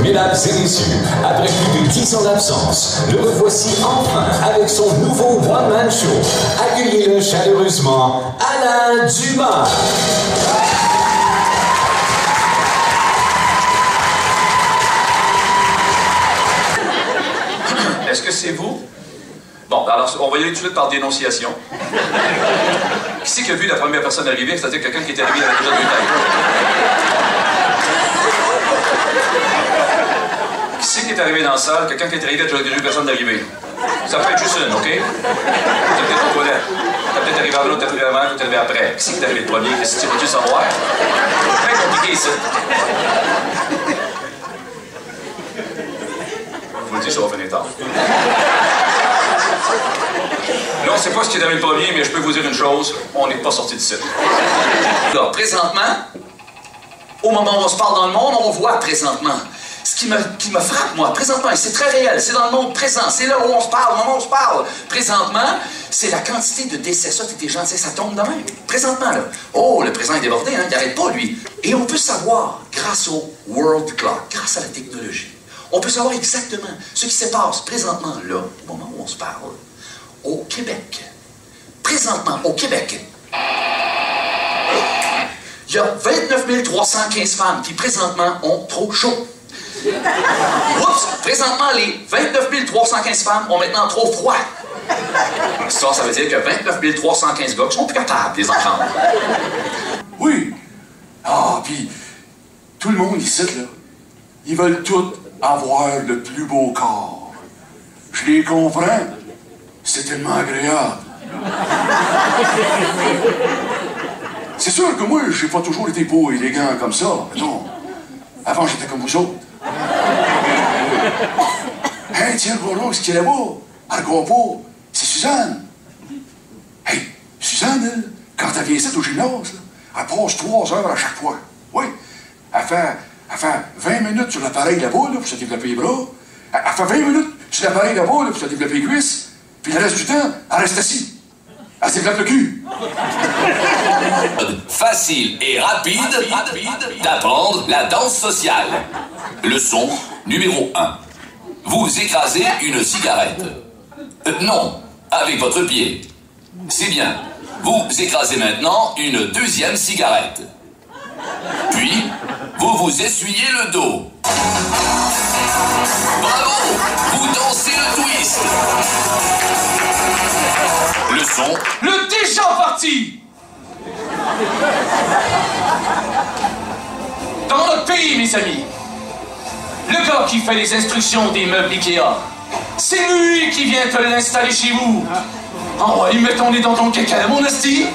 Mesdames et messieurs, après plus de 10 ans d'absence, le revoici enfin avec son nouveau one-man show. Accueillez-le chaleureusement, Alain Dumas. Est-ce que c'est vous? Bon, alors on va y aller tout de suite par dénonciation. Qui c'est qui a vu la première personne arriver, c'est-à-dire quelqu'un qui est arrivé avec déjà deux têtes? Qui c'est qui est arrivé dans la salle, quelqu'un qui est arrivé avec déjà deux personnes d'arriver? Ça peut être juste une, OK? T'es peut-être aux toilettes. T'es peut-être arrivé avant, t'es arrivé avant, t'es arrivé après. Qui c'est qui est arrivé le premier? Qu'est-ce que tu veux-tu savoir? C'est très compliqué, ça. Vous le dites, ça va finir tard. Là, on ne sait pas ce qui est arrivé le premier, mais je peux vous dire une chose, on n'est pas sorti d'ici. Là, présentement, au moment où on se parle dans le monde, on voit présentement. Ce qui me frappe, moi, présentement, et c'est très réel, c'est dans le monde présent, c'est là où on se parle, au moment où on se parle. Présentement, c'est la quantité de décès. Ça, t'es gentil, ça tombe de même. Présentement, là. Oh, le présent est débordé, hein, il n'arrête pas, lui. Et on peut savoir, grâce au World Clock, grâce à la technologie, on peut savoir exactement ce qui se passe présentement, là, au moment où on se parle, au Québec. Présentement, au Québec, il y a 29 315 femmes qui, présentement, ont trop chaud. Oups! Présentement, les 29 315 femmes ont maintenant trop froid. Ça veut dire que 29 315 gars qui sont plus capables, les enfants. Oui. Ah, puis tout le monde ici, là, ils veulent tous avoir le plus beau corps. Je les comprends. C'est tellement agréable. C'est sûr que moi, j'ai pas toujours été beau et élégant comme ça. Non. Avant, j'étais comme vous autres. Hey, tiens, voilà, ce qui est là-bas, elle comprend, c'est Suzanne. Hey, Suzanne, elle, quand elle vient ici au gymnase, là, elle passe 3 heures à chaque fois. Oui. Elle fait 20 minutes sur l'appareil là-bas, là, pour se développer les bras. Elle fait 20 minutes sur l'appareil là-bas, là, pour se développer les cuisses. Puis le reste du temps, elle reste assise. Elle se développe le cul. Facile et rapide d'apprendre la danse sociale. Leçon numéro 1. Vous écrasez une cigarette. Non, avec votre pied. C'est bien. Vous écrasez maintenant une deuxième cigarette. Puis, vous vous essuyez le dos. Bravo! Vous dansez le twist. Leçon. Le déjà parti! Dans notre pays, mes amis, le gars qui fait les instructions des meubles Ikea, c'est lui qui vient te l'installer chez vous. Oh ouais, mettons-les dans ton caca, mon esti.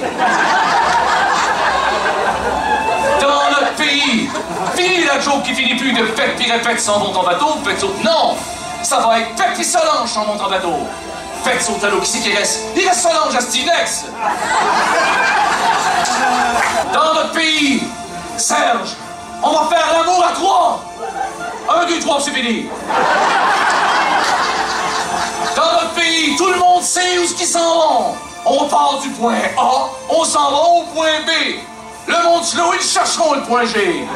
Dans notre pays, fini la joke qui finit plus de fête puis répète s'en vont en bateau, faites saute. Non! Ça va être fête puis Solange s'en vont en bateau. Faites saute à l'eau, qui c'est qui reste? Il reste Solange à Stinex. Dans notre pays, Serge, on va faire l'amour à 3. 1, 2, 3, c'est fini. Dans notre pays, tout le monde sait où ce qu'ils s'en vont. On part du point A, on s'en va au point B. Le monde slow, ils chercheront le point G.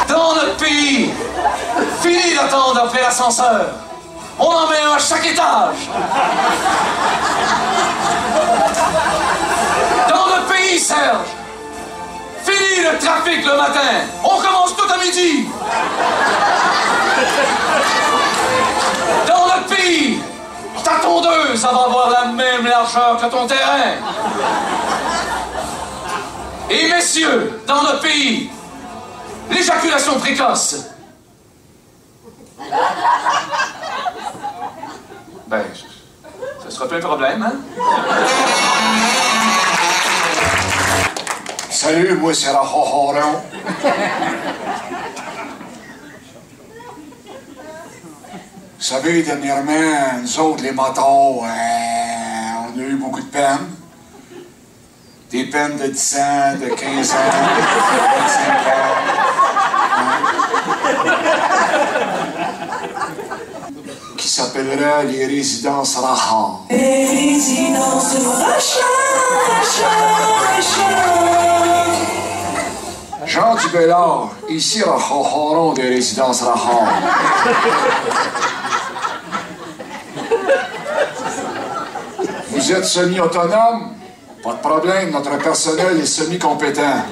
Dans notre pays, fini d'attendre après l'ascenseur. On en met un à chaque étage. Dans notre pays, Serge, fini le trafic le matin. On commence tout à midi. Dans notre pays, ta tondeuse, ça va avoir la même largeur que ton terrain. Et messieurs, dans notre pays, l'éjaculation précoce. Ben, ça sera pas un problème, hein? Salut, moi, c'est Rahoron. Vous savez, dernièrement, nous autres, les motos, on a eu beaucoup de peines. Des peines de 10 ans, de 15 ans, de 25 ans. Qui s'appellera les résidences Raha. Les résidences Raha. Jean Dubellard, ici Rahoron des résidences Rahon. Vous êtes semi-autonome? Pas de problème, notre personnel est semi-compétent.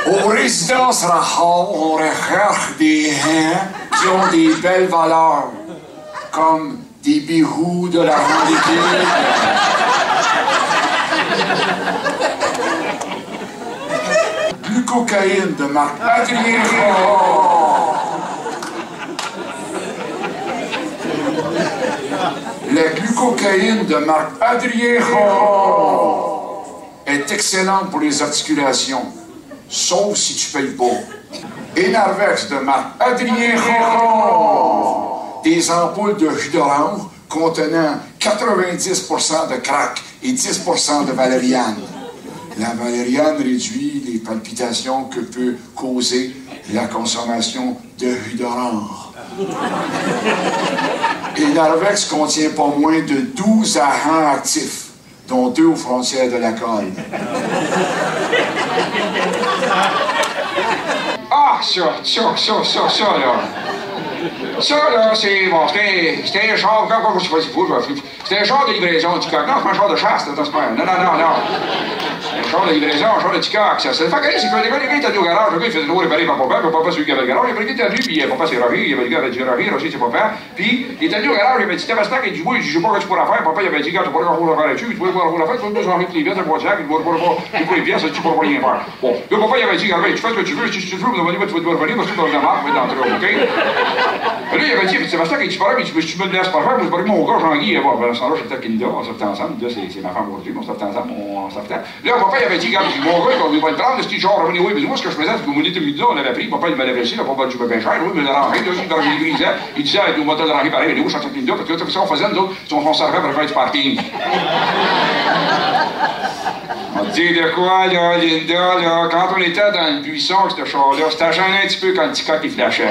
Aux résidences Rahon, on recherche des gens qui ont des belles valeurs, comme des bijoux de la grande équipe. Glucocaïne de marque Adrien. La glucocaïne de marque Adrien est excellente pour les articulations, sauf si tu payes pas. Énervex de marque Adrien, des ampoules de jus d'orange contenant 90% de crack et 10% de valériane. La valériane réduit les palpitations que peut causer la consommation de jus d'orange. Énervex contient pas moins de 12 agents actifs, dont 2 aux frontières de la colle. Ah, ça, là. Ça, là, c'est bon, c'était un genre, c'était un genre de livraison du coq. Non, c'est pas un genre de chasse, là, c'est pas. Non. Un genre de livraison, un genre de petit coq, ça. C'est pas grave, c'est que les gars étaient au garage, le gars, il faisait tout réparer par papa, papa, celui qui avait le garage, il avait été venu, puis papa s'est ravi, il avait dit, le gars avait dit, ravi, aussi, c'est papa. Puis, il était venu au garage, il avait dit, Tabastac, il dit, oui, je sais pas ce que tu pourras faire. Papa, il avait dit, gars, tu pourrais pas rouler là-dessus, tu pourrais pas rouler là-dessus, tu pourrais pas rouler les pièces, tu pourrais pas les pièces, tu pourrais pas rien faire. Bon, le papa, il avait dit, regarde, tu fais ce que tu veux, si tu veux, tu vas revenir, parce que tu vas venir marre, tu vas entrer, OK? Là, il avait dit, Sébastien, il dit, pareil, mais si tu me le laisses pas faire, je vais mon gars, Jean-Guy, bon, ben, à ce temps-là, j'étais avec Linda, on sortait ensemble, Linda, c'est ma femme aujourd'hui, on sortait ensemble, on sortait. Là, papa, il avait dit, regarde, mon gars, il va le prendre, ce genre, revenez, oui, mais moi, ce que je faisais, c'est que mon été midi, on l'avait pris, papa, il m'avait laissé, là, papa, je me bien cher, oui, mais il l'a rentré, là, il grisait, il disait, on va te le rentrer pareil, où je sortais avec Linda, parce que là, ça, on faisait, nous autres, on servait pour faire du parking. On dit de quoi, là, Linda, là, quand on était dans le buisson, avec ce char-là, c'était gêné un petit peu quand le petit coq, il flashait.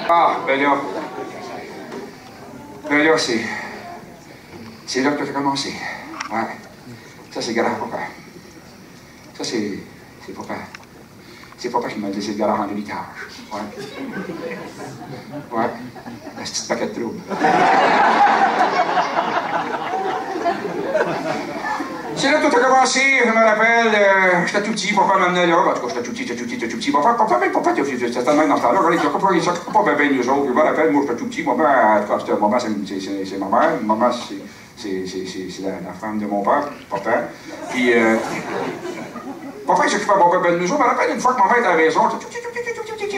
Ah, ben là, c'est là que tu as commencé. Ouais. Ça, c'est garage papa. Ça, c'est papa. C'est papa qui m'a laissé le garage en héritage. Ouais. Ouais. Un petit paquet de troubles. C'est là que tout a commencé, je me rappelle, j'étais tout petit, papa m'amenait là, en tout cas j'étais tout petit, papa, c'était même dans ce temps-là, il s'occupe pas bien nous autres, je me rappelle, moi j'étais tout petit, maman, en tout cas, maman c'est ma mère, maman c'est la femme de mon père, papa, puis, papa il s'occupait pas bien de nous autres, je me rappelle une fois que maman était à la maison,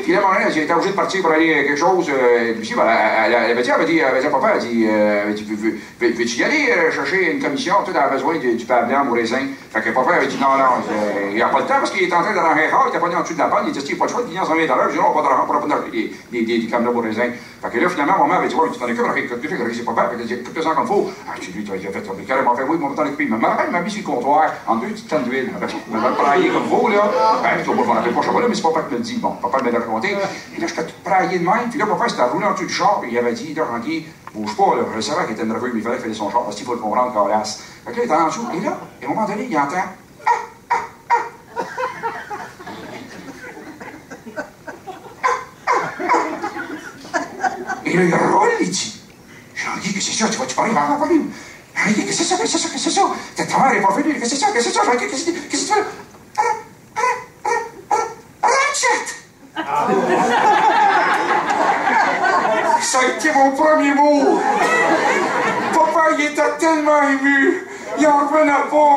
puis là, maman, elle était obligée de partir pour aller quelque chose, puis elle avait dit à papa, elle dit, veux-tu y aller chercher une commission, tu as besoin du pain blanc au raisin. Fait que papa avait dit non, il n'y a pas le temps parce qu'il est en train de rentrer rare, il était pas né en dessous de la panne, il était dit, il n'y a pas de choix, il vient à 120 $, il dit non, pas d'argent pour prendre des camelats au raisin. Fait que là, finalement, maman avait dit, ouais, tu t'en occupes, c'est papa, fait que écoute-le-en comme il faut. Ah, tu lui, tu as fait carrément fait, oui, on va t'en occuper. Ma mère m'a mis sur le comptoir en 2 petites cannes d'huile. Elle m'a praillé comme vous, là. Ben, je ne me rappelle pas, je sais pas là, mais c'est papa qui me le dit. Bon, papa me l'a raconté. Et là, j'étais tout praillé de même. Puis là, papa s'était roulé en dessous du char. Et il avait dit, là, Jean-Guy, bouge pas, là. Je savais qu'il était nerveux, mais il fallait faire son char parce qu'il faut le comprendre, Carlas. Fait que là, il était en dessous. Et là, à un moment donné, il entend. Et là, il roule, il dit, Jean-Guy, qu'est-ce que c'est ça? Tu vas-tu parler? Jean-Guy, qu'est-ce que c'est ça? Qu'est-ce que c'est ça? Ta mère n'est pas venue. Qu'est-ce que c'est ça? Jean-Guy, qu'est-ce que tu fais là? Ratchet! Ça a été mon premier mot. Papa, il était tellement ému. Il en revenait pas.